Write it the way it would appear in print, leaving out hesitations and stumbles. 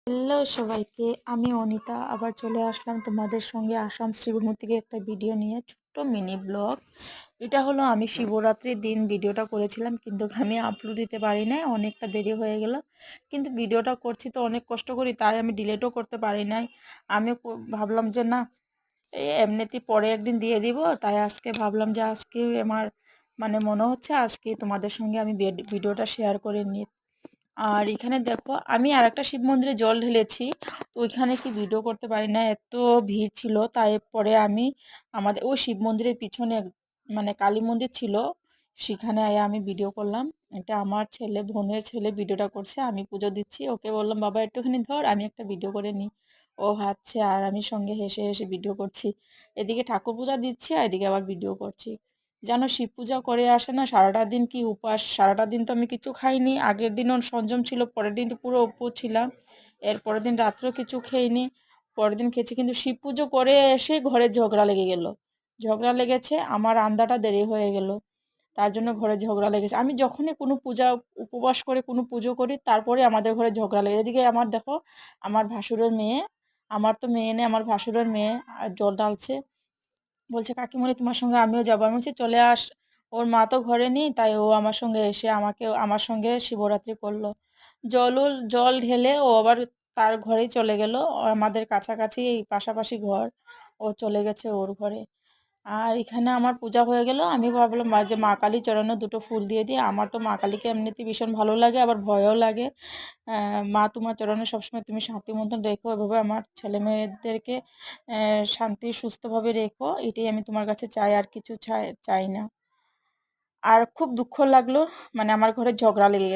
Hello সবাইকে, আমি অনিতা আবার চলে আসলাম তোমাদের সঙ্গে আসাম শ্রীভূমি থেকে একটা ভিডিও নিয়ে, ছোট্ট মিনি ব্লগ। এটা হলো আমি শিবরাত্রির দিন ভিডিওটা করেছিলাম, কিন্তু আমি আপলোড দিতে পারি নাই, অনেকটা দেরি হয়ে গেল। কিন্তু ভিডিওটা করছি তো অনেক কষ্ট করি, তাই আমি ডিলিটও করতে পারি নাই। আমি ভাবলাম যে না, এমনিতেই পরে একদিন দিয়ে দিব, তাই আজকে ভাবলাম যে আজকে আমার মনে হচ্ছে আজকে তোমাদের সঙ্গে আমি ভিডিওটা শেয়ার করে নিই। আর এখানে দেখো, আমি আর একটা শিব মন্দিরে জল ঢেলেছি, তো ওইখানে কি ভিডিও করতে পারি না, এত ভিড় ছিল। তাই পরে আমি আমাদের ওই শিব মন্দিরের পিছনে কালী মন্দির ছিল, সেখানে আমি ভিডিও করলাম। এটা আমার ছেলে, বোনের ছেলে ভিডিওটা করছে, আমি পুজো দিচ্ছি, ওকে বললাম বাবা একটুখানি ধর, আমি একটা ভিডিও করে নিই। ও হাঁটছে আর আমি সঙ্গে হেসে হেসে ভিডিও করছি, এদিকে ঠাকুর পূজা দিচ্ছি আর এদিকে আবার ভিডিও করছি। যেন শিব পূজা করে আসে না, সারাটা দিন কি উপাস, সারাটা দিন তো আমি কিছু খাইনি, আগের দিনও সংযম ছিল, পরের দিন তো পুরো উপোস ছিলাম, এর পরের দিন রাত্রেও কিছু খেইনি, পরের দিন খেয়েছি। কিন্তু শিব পুজো করে এসে ঘরে ঝগড়া লেগে গেল, ঝগড়া লেগেছে, আমার আন্দাটা দেরি হয়ে গেল, তার জন্য ঘরে ঝগড়া লেগেছে। আমি যখনই কোনো পূজা উপবাস করে কোনো পুজো করি, তারপরে আমাদের ঘরে ঝগড়া লেগে, এদিকে আমার দেখো, আমার ভাসুরের মেয়ে, আমার তো মেয়ে নেই, আমার ভাসুরের মেয়ে জল ঢালছে, বলছে কাকিমণি তোমার সঙ্গে আমিও যাবো। আমি বলছি চলে আস, ওর মা তো ঘরে নেই, তাই ও আমার সঙ্গে এসে আমার সঙ্গে শিবরাত্রি করলো। জল ঢেলে ও আবার তার ঘরেই চলে গেল, আমাদের কাছাকাছি এই পাশাপাশি ঘর, ও চলে গেছে ওর ঘরে। আর এখানে আমার পূজা হয়ে গেল, আমি ভাবলাম যে মা কালী চরণে দুটো ফুল দিয়ে দিই, আমার তো মা কালীকে এমনিতে ভীষণ ভালো লাগে, আবার ভয়ও লাগে। মা তোমার চরণে সবসময় তুমি শান্তি মতন রেখো, এভাবে আমার ছেলে মেয়েদেরকে শান্তি সুস্থভাবে রেখো, এটাই আমি তোমার কাছে চাই, আর কিছু চাই না। আর খুব দুঃখ লাগলো, আমার ঘরে ঝগড়া লেগে গেছে।